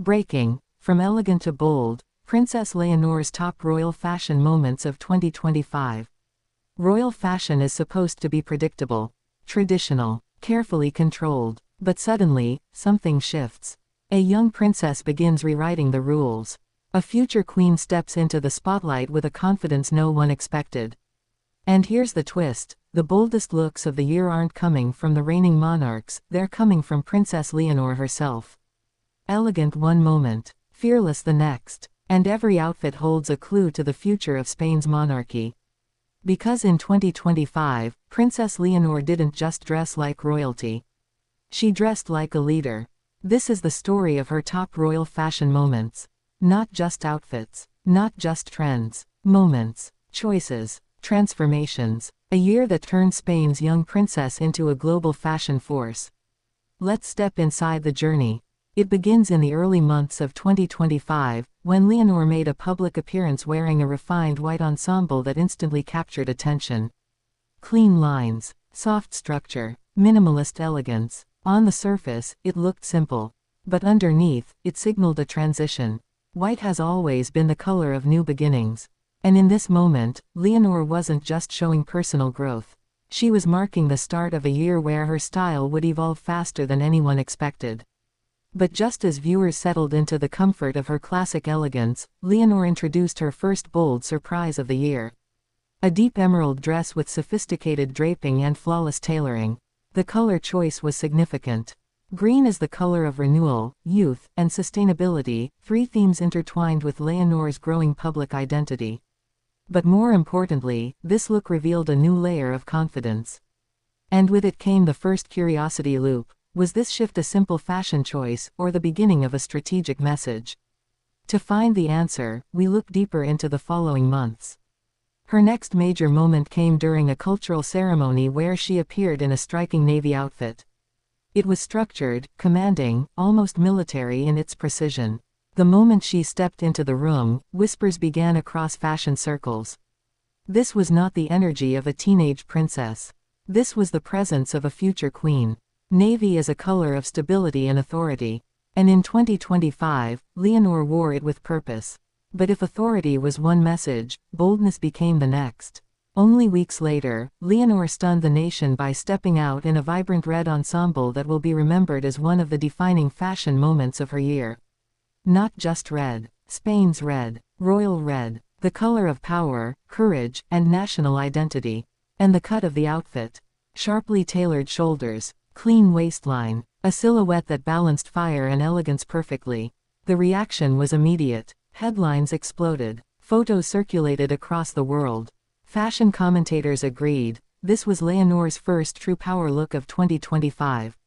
Breaking from elegant to bold, Princess Leonor's top royal fashion moments of 2025. Royal fashion is supposed to be predictable, traditional, carefully controlled. But suddenly, something shifts. A young princess begins rewriting the rules. A future queen steps into the spotlight with a confidence no one expected. And here's the twist: the boldest looks of the year aren't coming from the reigning monarchs, they're coming from Princess Leonor herself. Elegant one moment, fearless the next, and every outfit holds a clue to the future of Spain's monarchy. Because in 2025, Princess Leonor didn't just dress like royalty. She dressed like a leader. This is the story of her top royal fashion moments. Not just outfits, not just trends, moments, choices, transformations. A year that turned Spain's young princess into a global fashion force. Let's step inside the journey. It begins in the early months of 2025, when Leonor made a public appearance wearing a refined white ensemble that instantly captured attention. Clean lines, soft structure, minimalist elegance. On the surface, it looked simple. But underneath, it signaled a transition. White has always been the color of new beginnings. And in this moment, Leonor wasn't just showing personal growth. She was marking the start of a year where her style would evolve faster than anyone expected. But just as viewers settled into the comfort of her classic elegance, Leonor introduced her first bold surprise of the year. A deep emerald dress with sophisticated draping and flawless tailoring. The color choice was significant. Green is the color of renewal, youth, and sustainability, three themes intertwined with Leonor's growing public identity. But more importantly, this look revealed a new layer of confidence. And with it came the first curiosity loop. Was this shift a simple fashion choice, or the beginning of a strategic message? To find the answer, we look deeper into the following months. Her next major moment came during a cultural ceremony where she appeared in a striking navy outfit. It was structured, commanding, almost military in its precision. The moment she stepped into the room, whispers began across fashion circles. This was not the energy of a teenage princess. This was the presence of a future queen. Navy is a color of stability and authority. And in 2025, Leonor wore it with purpose. But if authority was one message, boldness became the next. Only weeks later, Leonor stunned the nation by stepping out in a vibrant red ensemble that will be remembered as one of the defining fashion moments of her year. Not just red. Spain's red. Royal red. The color of power, courage, and national identity. And the cut of the outfit. Sharply tailored shoulders. Clean waistline. A silhouette that balanced fire and elegance perfectly. The reaction was immediate. Headlines exploded. Photos circulated across the world. Fashion commentators agreed. This was Leonor's first true power look of 2025.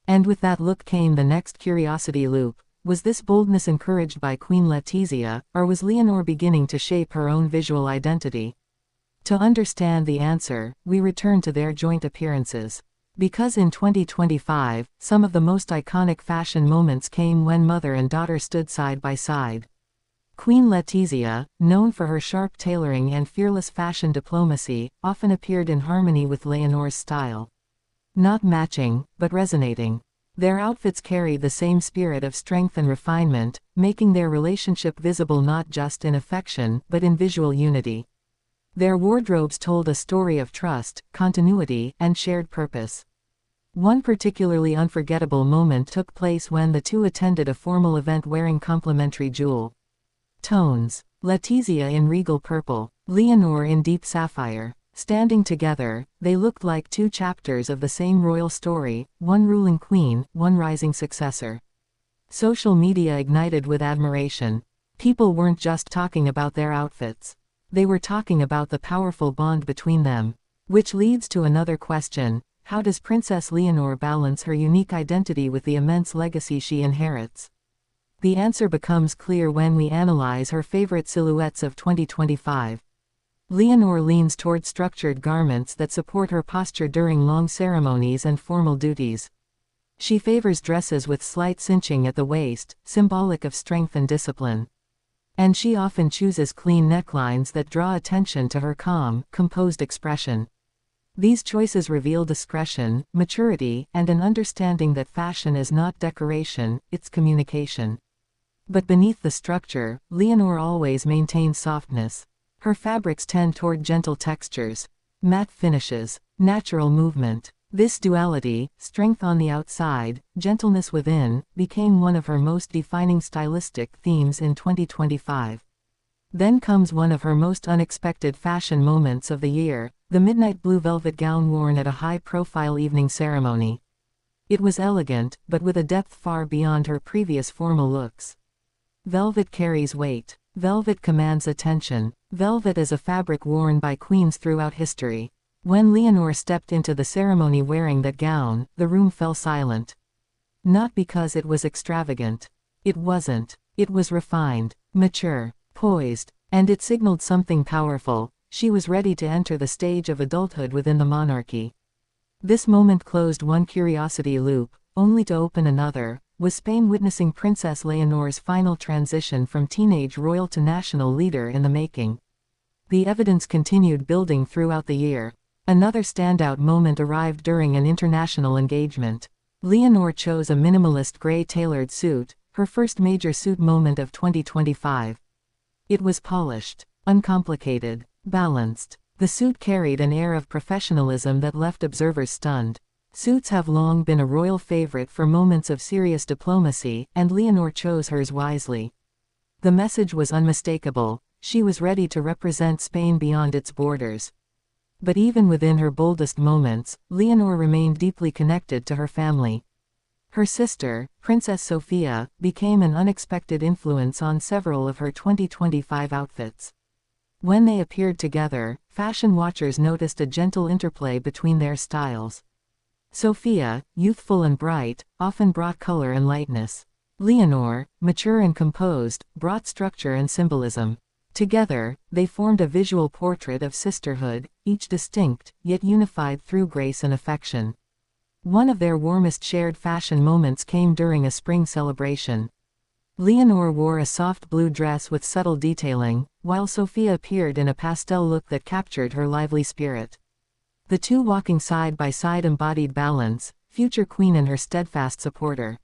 And with that look came the next curiosity loop. Was this boldness encouraged by Queen Letizia, or was Leonor beginning to shape her own visual identity? To understand the answer, we return to their joint appearances. Because in 2025, some of the most iconic fashion moments came when mother and daughter stood side by side. Queen Letizia, known for her sharp tailoring and fearless fashion diplomacy, often appeared in harmony with Leonor's style. Not matching, but resonating. Their outfits carried the same spirit of strength and refinement, making their relationship visible not just in affection, but in visual unity. Their wardrobes told a story of trust, continuity, and shared purpose. One particularly unforgettable moment took place when the two attended a formal event wearing complementary jewel tones. Letizia in regal purple, Leonor in deep sapphire. Standing together, they looked like two chapters of the same royal story, one ruling queen, one rising successor. Social media ignited with admiration. People weren't just talking about their outfits. They were talking about the powerful bond between them. Which leads to another question: how does Princess Leonor balance her unique identity with the immense legacy she inherits? The answer becomes clear when we analyze her favorite silhouettes of 2025. Leonor leans toward structured garments that support her posture during long ceremonies and formal duties. She favors dresses with slight cinching at the waist, symbolic of strength and discipline. And she often chooses clean necklines that draw attention to her calm, composed expression. These choices reveal discretion, maturity, and an understanding that fashion is not decoration, it's communication. But beneath the structure, Leonor always maintains softness. Her fabrics tend toward gentle textures, matte finishes, natural movement. This duality, strength on the outside, gentleness within, became one of her most defining stylistic themes in 2025. Then comes one of her most unexpected fashion moments of the year, the midnight blue velvet gown worn at a high-profile evening ceremony. It was elegant, but with a depth far beyond her previous formal looks. Velvet carries weight. Velvet commands attention. Velvet is a fabric worn by queens throughout history. When Leonor stepped into the ceremony wearing that gown, the room fell silent. Not because it was extravagant. It wasn't. It was refined, mature, poised, and it signaled something powerful. She was ready to enter the stage of adulthood within the monarchy. This moment closed one curiosity loop, only to open another. Was Spain witnessing Princess Leonor's final transition from teenage royal to national leader in the making? The evidence continued building throughout the year. Another standout moment arrived during an international engagement. Leonor chose a minimalist gray tailored suit, her first major suit moment of 2025. It was polished, uncomplicated, balanced. The suit carried an air of professionalism that left observers stunned. Suits have long been a royal favorite for moments of serious diplomacy, and Leonor chose hers wisely. The message was unmistakable: she was ready to represent Spain beyond its borders. But even within her boldest moments, Leonor remained deeply connected to her family. Her sister, Princess Sofia, became an unexpected influence on several of her 2025 outfits. When they appeared together, fashion watchers noticed a gentle interplay between their styles. Sofia, youthful and bright, often brought color and lightness. Leonor, mature and composed, brought structure and symbolism. Together, they formed a visual portrait of sisterhood, each distinct, yet unified through grace and affection. One of their warmest shared fashion moments came during a spring celebration. Leonor wore a soft blue dress with subtle detailing, while Sofia appeared in a pastel look that captured her lively spirit. The two walking side by side embodied balance, future queen and her steadfast supporter.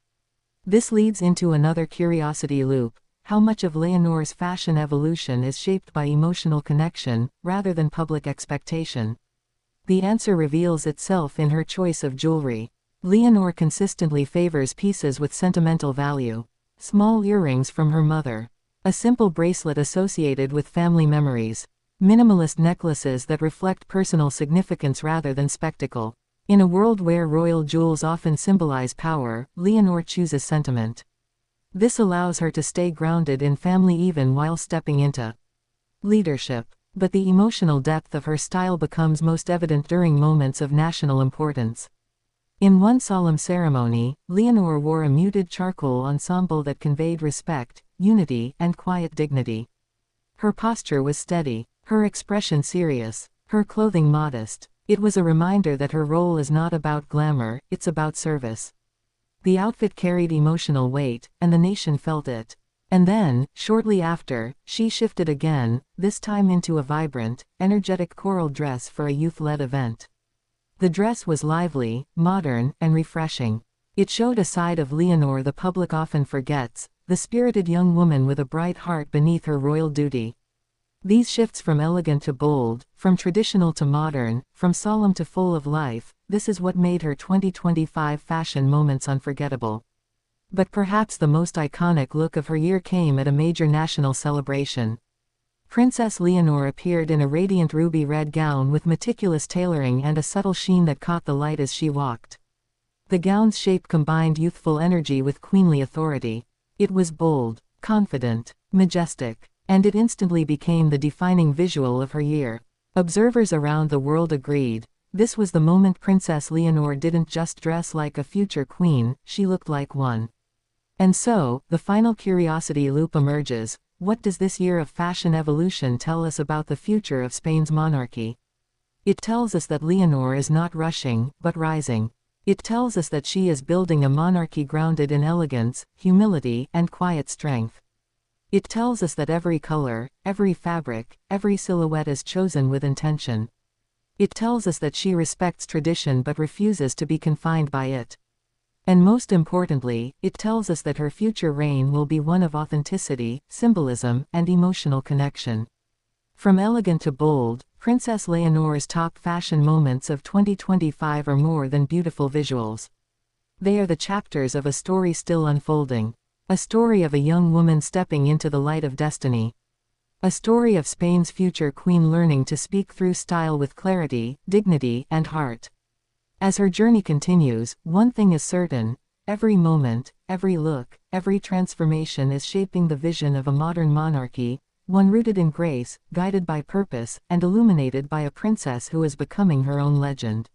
This leads into another curiosity loop. How much of Leonor's fashion evolution is shaped by emotional connection, rather than public expectation? The answer reveals itself in her choice of jewelry. Leonor consistently favors pieces with sentimental value. Small earrings from her mother. A simple bracelet associated with family memories. Minimalist necklaces that reflect personal significance rather than spectacle. In a world where royal jewels often symbolize power, Leonor chooses sentiment. This allows her to stay grounded in family even while stepping into leadership. But the emotional depth of her style becomes most evident during moments of national importance. In one solemn ceremony, Leonor wore a muted charcoal ensemble that conveyed respect, unity, and quiet dignity. Her posture was steady, her expression serious, her clothing modest. It was a reminder that her role is not about glamour, it's about service. The outfit carried emotional weight, and the nation felt it. And then, shortly after, she shifted again, this time into a vibrant, energetic choral dress for a youth-led event. The dress was lively, modern, and refreshing. It showed a side of Leonor the public often forgets, the spirited young woman with a bright heart beneath her royal duty. These shifts from elegant to bold, from traditional to modern, from solemn to full of life, this is what made her 2025 fashion moments unforgettable. But perhaps the most iconic look of her year came at a major national celebration. Princess Leonor appeared in a radiant ruby red gown with meticulous tailoring and a subtle sheen that caught the light as she walked. The gown's shape combined youthful energy with queenly authority. It was bold, confident, majestic, and it instantly became the defining visual of her year. Observers around the world agreed. This was the moment Princess Leonor didn't just dress like a future queen, she looked like one. And so, the final curiosity loop emerges. What does this year of fashion evolution tell us about the future of Spain's monarchy? It tells us that Leonor is not rushing, but rising. It tells us that she is building a monarchy grounded in elegance, humility, and quiet strength. It tells us that every color, every fabric, every silhouette is chosen with intention. It tells us that she respects tradition but refuses to be confined by it. And most importantly, it tells us that her future reign will be one of authenticity, symbolism, and emotional connection. From elegant to bold, Princess Leonor's top fashion moments of 2025 are more than beautiful visuals. They are the chapters of a story still unfolding. A story of a young woman stepping into the light of destiny. A story of Spain's future queen learning to speak through style with clarity, dignity, and heart. As her journey continues, one thing is certain: every moment, every look, every transformation is shaping the vision of a modern monarchy, one rooted in grace, guided by purpose, and illuminated by a princess who is becoming her own legend.